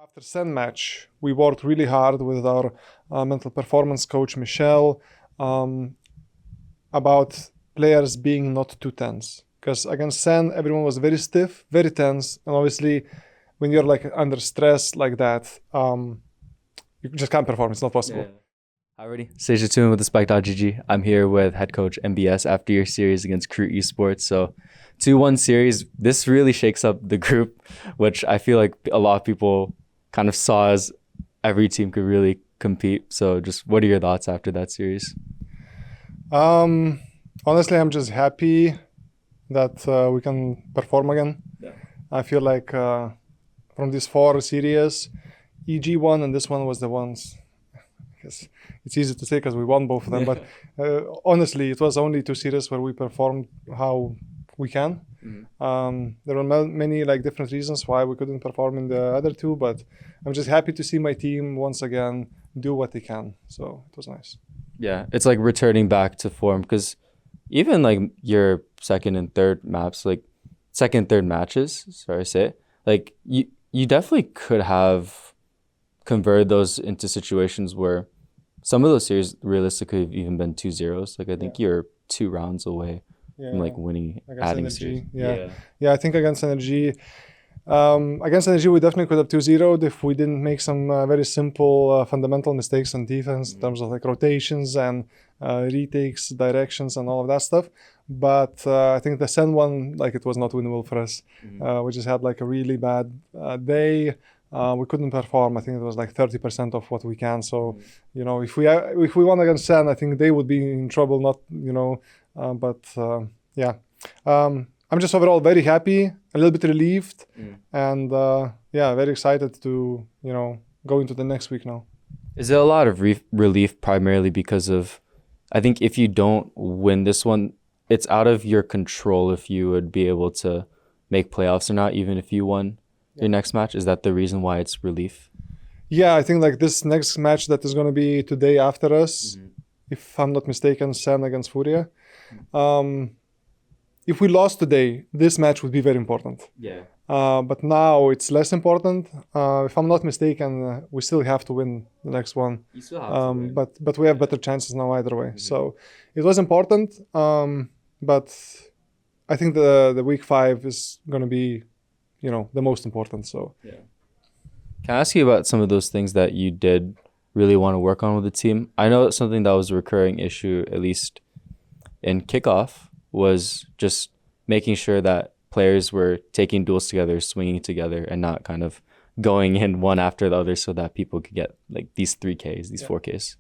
After Sen match, we worked really hard with our mental performance coach, Michelle, about players being not too tense. Because against Sen, everyone was very stiff, very tense. And obviously, when you're like under stress like that, you just can't perform. It's not possible. Yeah. Alrighty, Stage Two with the Spike.gg. I'm here with head coach NBS after your series against KRU Esports. So 2-1 series. This really shakes up the group, which I feel like a lot of people kind of saw as every team could really compete. So just what are your thoughts after that series? Honestly, I'm just happy that we can perform again. Yeah. I feel like from these 4 series, EG1 and this one was the ones. It's easy to say because we won both of them, but honestly, it was only 2 series where we performed how we can. There were many like different reasons why we couldn't perform in the other 2, but I'm just happy to see my team once again do what they can. So it was nice. Yeah, it's like returning back to form, because even like your second and third maps, like second, third matches, sorry to say it, like you definitely could have converted those into situations where some of those series realistically have even been 2-0s. Like I think you're 2 rounds away from like winning, adding series. Yeah, I think against Energy, we definitely could have 2-0'd if we didn't make some very simple fundamental mistakes on defense in terms of like rotations and retakes, directions, and all of that stuff. But I think the Sen one, like it was not winnable for us. We just had like a really bad day. We couldn't perform. I think it was like 30% of what we can. So, you know, if we won against Sen, I think they would be in trouble. Not, you know, yeah. I'm just overall very happy, a little bit relieved, and yeah, very excited to, you know, go into the next week now. Is it a lot of relief primarily because of, I think if you don't win this one, it's out of your control if you would be able to make playoffs or not, even if you won your next match? Is that the reason why it's relief? Yeah, I think like this next match that is going to be today after us, if I'm not mistaken, Sen against Furia. If we lost today, this match would be very important. Yeah. But now it's less important. If I'm not mistaken, we still have to win the next one. You still have to win. But we have better chances now either way. So it was important. But I think the week 5 is going to be, you know, the most important. So yeah. Can I ask you about some of those things that you did really want to work on with the team? I know something that was a recurring issue, at least in kickoff, was just making sure that players were taking duels together, swinging together, and not kind of going in one after the other so that people could get like these 3Ks, these 4Ks.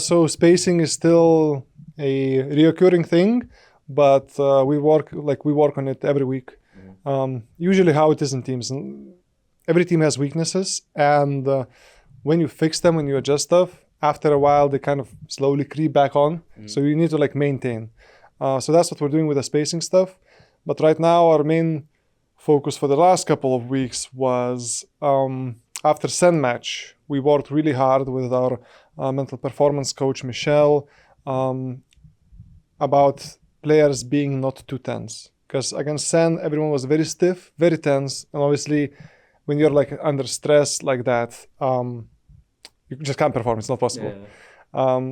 So spacing is still a reoccurring thing, but we work on it every week. Usually how it is in teams, every team has weaknesses, and when you fix them, when you adjust stuff, after a while they kind of slowly creep back on. So you need to like maintain. So that's what we're doing with the spacing stuff. But right now our main focus for the last couple of weeks was after Sen match, we worked really hard with our mental performance coach Michelle about players being not too tense. Because against Sen, everyone was very stiff, very tense. And obviously, when you're like under stress like that, you just can't perform. It's not possible. Yeah.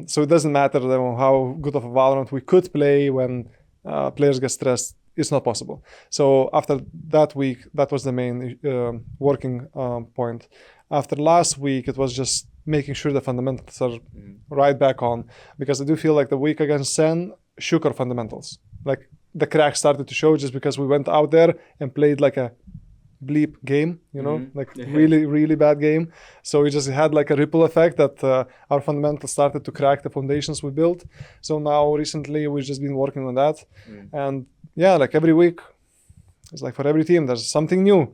So it doesn't matter how good of a Valorant we could play when players get stressed. It's not possible. So after that week, that was the main working point. After last week, it was just making sure the fundamentals are right back on. Because I do feel like the week against Sen shook our fundamentals. Like the cracks started to show just because we went out there and played like a bleep game, you know, like really, really bad game. So we just had like a ripple effect that our fundamentals started to crack the foundations we built. So now recently we've just been working on that. And yeah, like every week, it's like for every team, there's something new.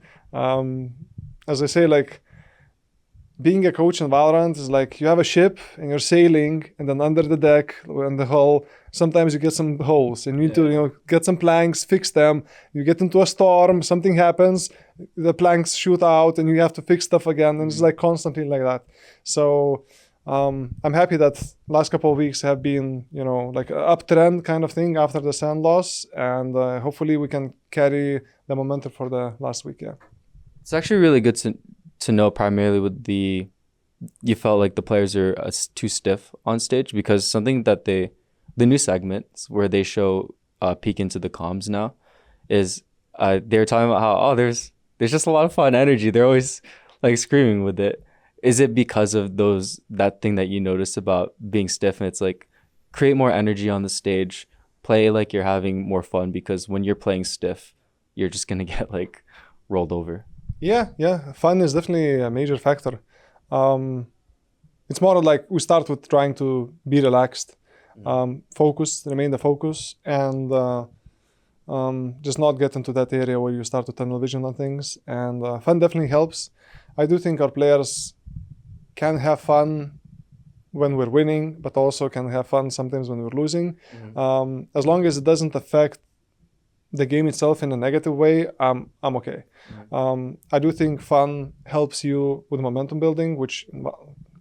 As I say, like being a coach in Valorant is like you have a ship and you're sailing, and then under the deck and the hull, sometimes you get some holes and you need to, you know, get some planks, fix them. You get into a storm, something happens, the planks shoot out and you have to fix stuff again. And it's like constantly like that. So I'm happy that last couple of weeks have been, you know, like an uptrend kind of thing after the Sen loss. And hopefully we can carry the momentum for the last week, yeah. It's actually really good to know primarily you felt like the players are too stiff on stage? Because something that the new segments where they show peek into the comms now is they're talking about how there's just a lot of fun energy. They're always like screaming with it. Is it because of that thing that you noticed about being stiff, and it's like create more energy on the stage, play like you're having more fun, because when you're playing stiff, you're just gonna get like rolled over? Yeah. Fun is definitely a major factor. It's more like we start with trying to be relaxed, focus, remain the focus, and just not get into that area where you start to tunnel vision on things. And fun definitely helps. I do think our players can have fun when we're winning, but also can have fun sometimes when we're losing. As long as it doesn't affect the game itself in a negative way, I'm okay. I do think fun helps you with momentum building, which,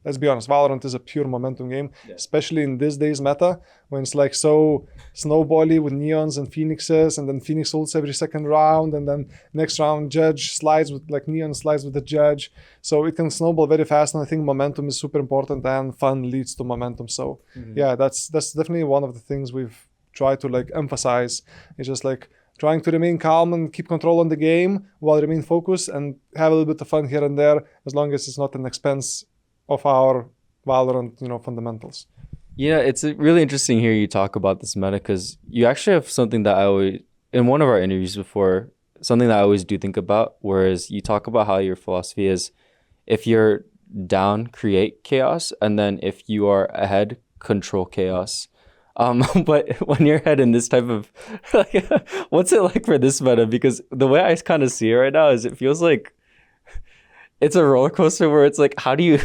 let's be honest, Valorant is a pure momentum game, especially in this day's meta, when it's like so snowbally with neons and phoenixes, and then phoenix ults every second round, and then next round judge slides with like neon slides with the judge. So it can snowball very fast, and I think momentum is super important, and fun leads to momentum. So yeah, that's definitely one of the things we've tried to like emphasize. It's just like trying to remain calm and keep control on the game while remain focused and have a little bit of fun here and there, as long as it's not an expense of our Valorant, fundamentals. Yeah, it's really interesting here you talk about this meta, because you actually have something that I always, in one of our interviews before, something that I always do think about, whereas you talk about how your philosophy is, if you're down, create chaos, and then if you are ahead, control chaos. But when you're ahead in this type of, like, what's it like for this meta? Because the way I kind of see it right now is it feels like it's a roller coaster where it's like, how do you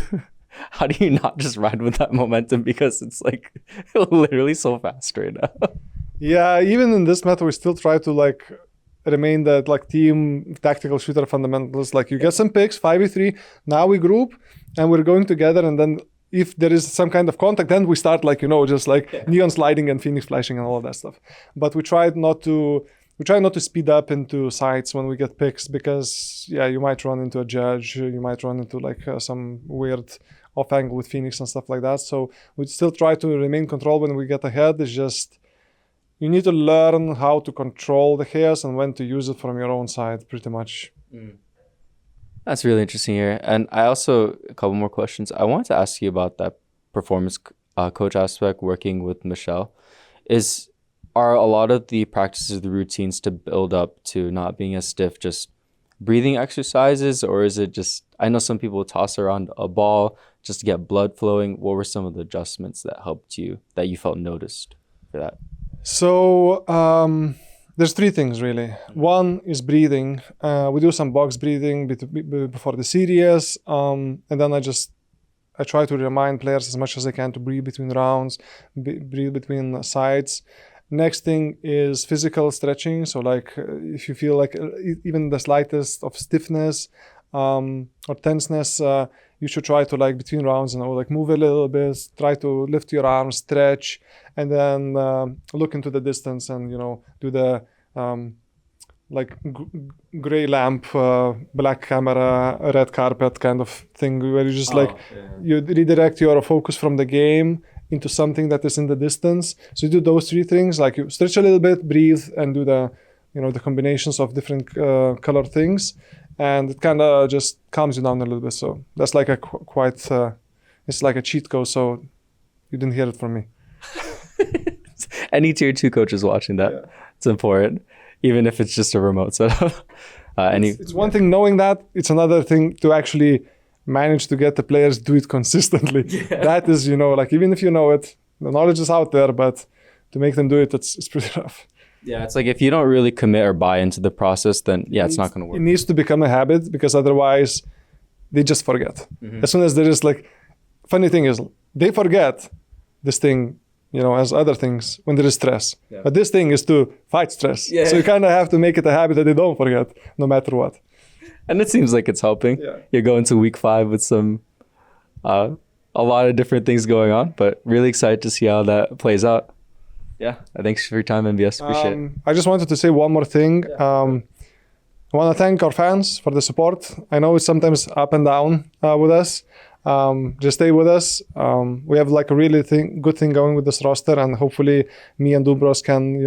not just ride with that momentum, because it's like literally so fast right now. Yeah, even in this meta, we still try to like remain that like team tactical shooter fundamentals. Like you get some picks, 5v3, now we group and we're going together, and then if there is some kind of contact, then we start like, just like neon sliding and phoenix flashing and all of that stuff. But we try not to speed up into sites when we get picks, because you might run into a judge, you might run into like some weird off angle with phoenix and stuff like that. So we still try to remain control when we get ahead. It's just you need to learn how to control the chaos and when to use it from your own side, pretty much. That's really interesting here. And I also, a couple more questions. I wanted to ask you about that performance coach aspect, working with Michelle. Are a lot of the practices, the routines to build up to not being as stiff, just breathing exercises, or is it just, I know some people toss around a ball just to get blood flowing. What were some of the adjustments that helped you, that you felt noticed for that? So there's three things really. One is breathing. We do some box breathing before the series, and then I try to remind players as much as I can to breathe between rounds, breathe between sides. Next thing is physical stretching. So like if you feel like even the slightest of stiffness or tenseness, you should try to like between rounds, like move a little bit, try to lift your arms, stretch, and then look into the distance and, do the like gray lamp, black camera, red carpet kind of thing, where you just you redirect your focus from the game into something that is in the distance. So you do those three things, like you stretch a little bit, breathe, and do the, the combinations of different color things. And it kind of just calms you down a little bit. So that's like a quite, it's like a cheat code. So you didn't hear it from me. Any tier 2 coaches watching that, it's important, even if it's just a remote setup. It's one thing knowing that, it's another thing to actually manage to get the players do it consistently. That is, like even if you know it, the knowledge is out there, but to make them do it, it's pretty rough. Yeah, it's like if you don't really commit or buy into the process, then it's not going to work. It needs to become a habit, because otherwise they just forget. As soon as there is like, funny thing is, they forget this thing, as other things when there is stress. But this thing is to fight stress. So you kind of have to make it a habit that they don't forget, no matter what. And it seems like it's helping. You're going to week 5 with some, a lot of different things going on, but really excited to see how that plays out. Yeah, thanks for your time, NBS. Appreciate it. I just wanted to say one more thing. I want to thank our fans for the support. I know it's sometimes up and down with us. Just stay with us. We have like a really good thing going with this roster, and hopefully me and Dubros can,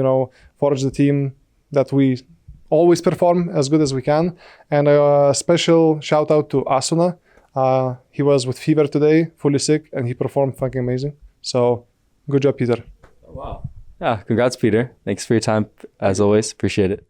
forge the team that we always perform as good as we can. And a special shout out to Asuna. He was with fever today, fully sick, and he performed fucking amazing. So good job, Peter. Wow. Yeah, congrats, Peter. Thanks for your time, as always. Appreciate it.